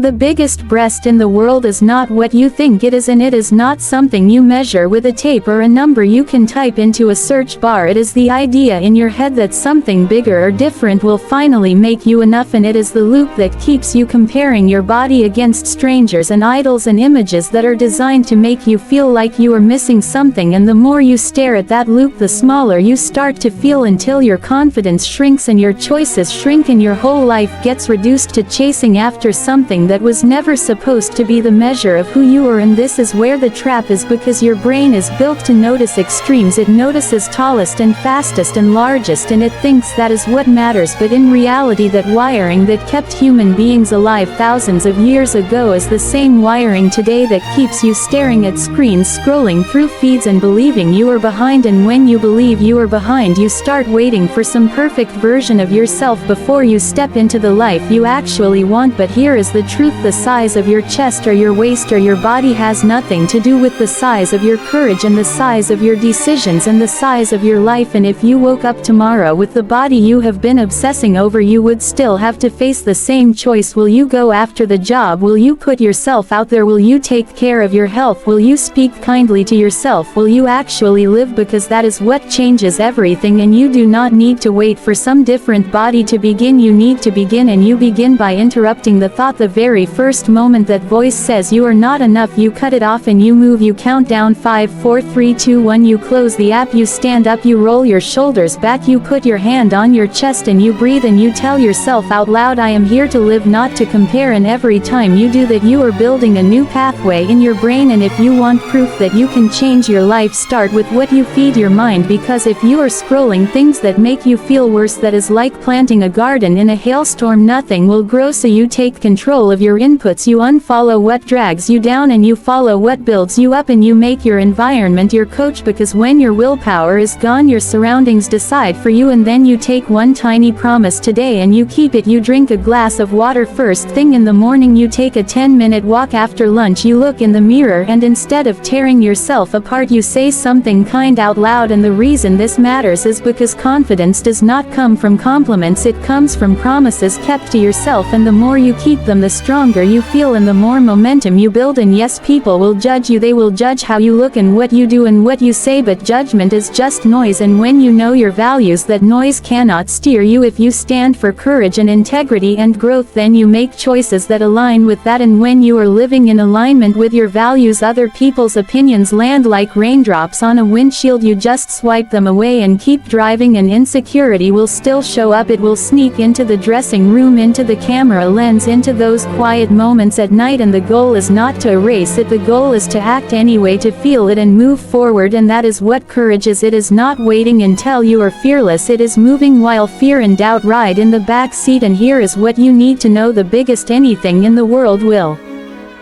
The biggest breast in the world is not what you think it is, and it is not something you measure with a tape or a number you can type into a search bar. It is the idea in your head that something bigger or different will finally make you enough, and it is the loop that keeps you comparing your body against strangers and idols and images that are designed to make you feel like you are missing something, and the more you stare at that loop, the smaller you start to feel, until your confidence shrinks and your choices shrink and your whole life gets reduced to chasing after something that was never supposed to be the measure of who you are. And this is where the trap is, because your brain is built to notice extremes. It notices tallest and fastest and largest, and it thinks that is what matters, but in reality that wiring that kept human beings alive thousands of years ago is the same wiring today that keeps you staring at screens, scrolling through feeds and believing you are behind. And when you believe you are behind, you start waiting for some perfect version of yourself before you step into the life you actually want. But here is the truth: the size of your chest or your waist or your body has nothing to do with the size of your courage and the size of your decisions and the size of your life. And if you woke up tomorrow with the body you have been obsessing over, you would still have to face the same choice. Will you go after the job? Will you put yourself out there? Will you take care of your health? Will you speak kindly to yourself? Will you actually live? Because that is what changes everything, and you do not need to wait for some different body to begin. You need to begin, and you begin by interrupting the thought the very first moment that voice says you are not enough. You cut it off and you move. You count down 5 4 3 2 1. You close the app. You stand up. You roll your shoulders back. You put your hand on your chest and you breathe, and you tell yourself out loud, I am here to live, not to compare. And every time you do that, you are building a new pathway in your brain. And if you want proof that you can change your life, start with what you feed your mind, because if you are scrolling things that make you feel worse, that is like planting a garden in a hailstorm. Nothing will grow. So you take control of your inputs. You unfollow what drags you down and you follow what builds you up, and you make your environment your coach, because when your willpower is gone, your surroundings decide for you. And then you take one tiny promise today and you keep it. You drink a glass of water first thing in the morning. You take a 10-minute walk after lunch. You look in the mirror, and instead of tearing yourself apart, you say something kind out loud. And the reason this matters is because confidence does not come from compliments, it comes from promises kept to yourself. And the more you keep them, the stronger you feel and the more momentum you build. And yes, people will judge you. They will judge how you look and what you do and what you say, but judgment is just noise. And when you know your values, that noise cannot steer you. If you stand for courage and integrity and growth, then you make choices that align with that. And when you are living in alignment with your values, other people's opinions land like raindrops on a windshield. You just swipe them away and keep driving, and insecurity will still show up. It will sneak into the dressing room, into the camera lens, into those quiet moments at night. And the goal is not to erase it, the goal is to act anyway, to feel it and move forward. And that is what courage is. It is not waiting until you are fearless, it is moving while fear and doubt ride in the back seat. And here is what you need to know: the biggest anything in the world will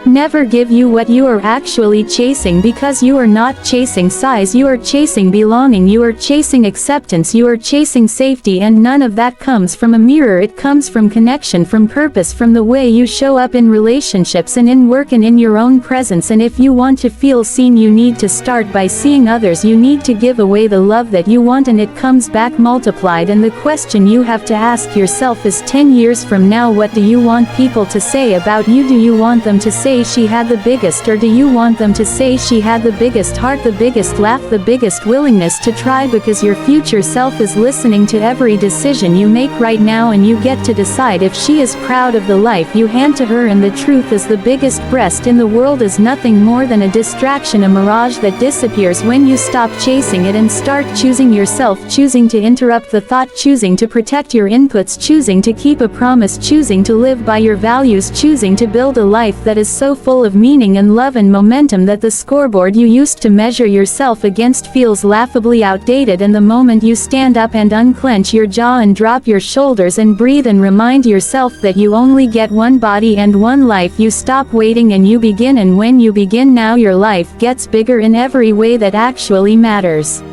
never give you what you are actually chasing, because you are not chasing size, you are chasing belonging, you are chasing acceptance, you are chasing safety. And none of that comes from a mirror. It comes from connection, from purpose, from the way you show up in relationships and in work and in your own presence. And if you want to feel seen, you need to start by seeing others. You need to give away the love that you want, and it comes back multiplied. And the question you have to ask yourself is, 10 years from now, what do you want people to say about you? Do you want them to say she had the biggest, or do you want them to say she had the biggest heart, the biggest laugh, the biggest willingness to try? Because your future self is listening to every decision you make right now, and you get to decide if she is proud of the life you hand to her. And the truth is, the biggest breast in the world is nothing more than a distraction, a mirage that disappears when you stop chasing it and start choosing yourself, choosing to interrupt the thought, choosing to protect your inputs, choosing to keep a promise, choosing to live by your values, choosing to build a life that is so full of meaning and love and momentum that the scoreboard you used to measure yourself against feels laughably outdated. And the moment you stand up and unclench your jaw and drop your shoulders and breathe and remind yourself that you only get one body and one life, you stop waiting and you begin. And when you begin now, your life gets bigger in every way that actually matters.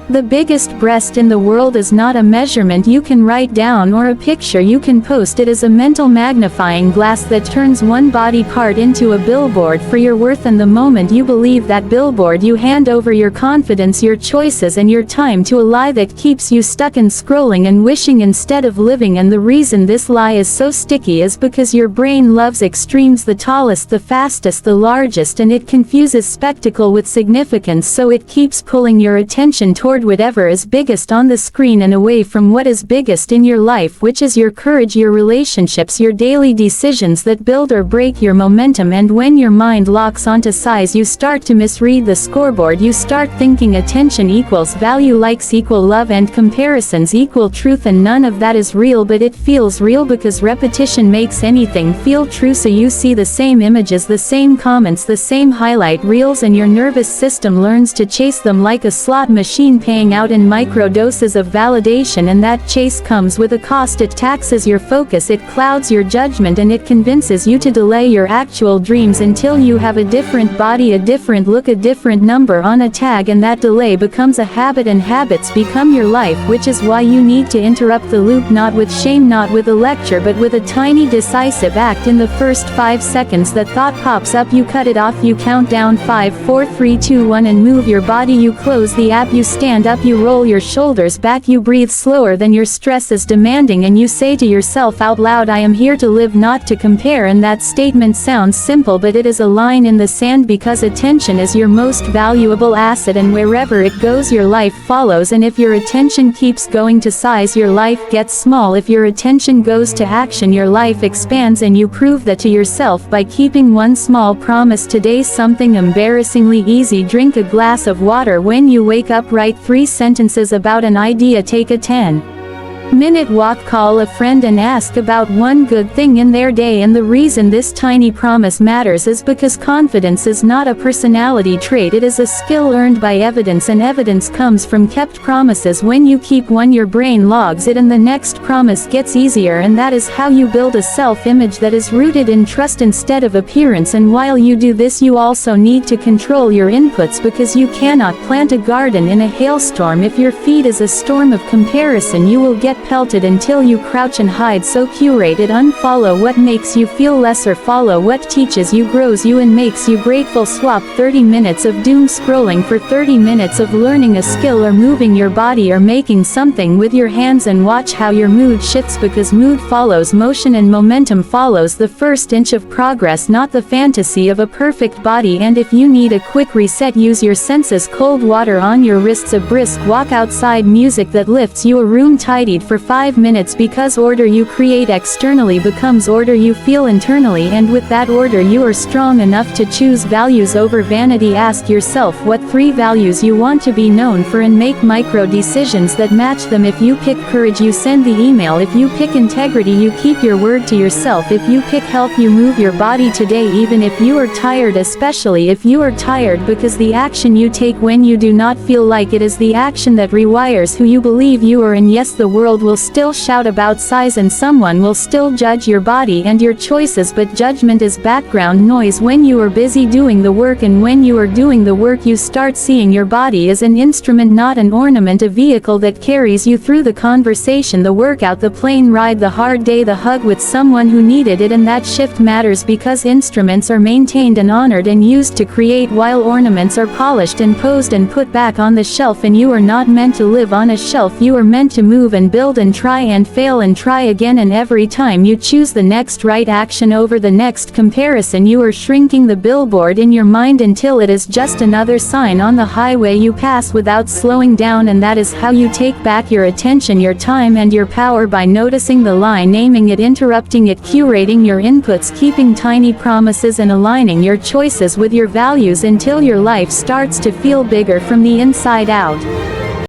The biggest breast in the world is not a measurement you can write down or a picture you can post. It is a mental magnifying glass that turns one body part into a billboard for your worth, and the moment you believe that billboard, you hand over your confidence, your choices, and your time to a lie that keeps you stuck in scrolling and wishing instead of living. And the reason this lie is so sticky is because your brain loves extremes, the tallest, the fastest, the largest, and it confuses spectacle with significance, so it keeps pulling your attention toward whatever is biggest on the screen and away from what is biggest in your life, which is your courage, your relationships, your daily decisions that build or break your momentum. And when your mind locks onto size, you start to misread the scoreboard. You start thinking attention equals value, likes equal love, and comparisons equal truth, and none of that is real, but it feels real because repetition makes anything feel true. So you see the same images, the same comments, the same highlight reels, and your nervous system learns to chase them like a slot machine, paying out in micro doses of validation, and that chase comes with a cost. It taxes your focus, it clouds your judgment, and it convinces you to delay your actual dreams until you have a different body, a different look, a different number on a tag, and that delay becomes a habit, and habits become your life, which is why you need to interrupt the loop, not with shame, not with a lecture, but with a tiny decisive act. In the first 5 seconds that thought pops up, you cut it off, you count down 5, 4, 3, 2, 1, and move your body. You close the app, you stand up, you roll your shoulders back, you breathe slower than your stress is demanding, and you say to yourself out loud, I am here to live, not to compare. And that statement sounds simple, but it is a line in the sand, because attention is your most valuable asset, and wherever it goes your life follows. And if your attention keeps going to size, your life gets small. If your attention goes to action, your life expands, and you prove that to yourself by keeping one small promise today, something embarrassingly easy. Drink a glass of water when you wake up, write 3 sentences about an idea, take a 10-minute walk, call a friend and ask about one good thing in their day. And the reason this tiny promise matters is because confidence is not a personality trait, it is a skill earned by evidence, and evidence comes from kept promises. When you keep one, your brain logs it, and the next promise gets easier, and that is how you build a self-image that is rooted in trust instead of appearance. And while you do this, you also need to control your inputs, because you cannot plant a garden in a hailstorm. If your feed is a storm of comparison, you will get pelted until you crouch and hide. So curate it, unfollow what makes you feel lesser, follow what teaches you, grows you, and makes you grateful. Swap 30 minutes of doom scrolling for 30 minutes of learning a skill, or moving your body, or making something with your hands, and watch how your mood shifts, because mood follows motion, and momentum follows the first inch of progress, not the fantasy of a perfect body. And if you need a quick reset, use your senses, cold water on your wrists, a brisk walk outside, music that lifts you, a room tidied for 5 minutes, because order you create externally becomes order you feel internally, and with that order you are strong enough to choose values over vanity. Ask yourself what 3 values you want to be known for, and make micro decisions that match them. If you pick courage, you send the email. If you pick integrity, you keep your word to yourself. If you pick health, you move your body today, even if you are tired, especially if you are tired, because the action you take when you do not feel like it is the action that rewires who you believe you are. And yes, the world will still shout about size, and someone will still judge your body and your choices, but judgment is background noise when you are busy doing the work. And when you are doing the work, you start seeing your body as an instrument, not an ornament, a vehicle that carries you through the conversation, the workout, the plane ride, the hard day, the hug with someone who needed it. And that shift matters, because instruments are maintained and honored and used to create, while ornaments are polished and posed and put back on the shelf. And you are not meant to live on a shelf, you are meant to move and build and try and fail and try again. And every time you choose the next right action over the next comparison, you are shrinking the billboard in your mind until it is just another sign on the highway you pass without slowing down. And that is how you take back your attention, your time, and your power, by noticing the lie, naming it, interrupting it, curating your inputs, keeping tiny promises, and aligning your choices with your values until your life starts to feel bigger from the inside out.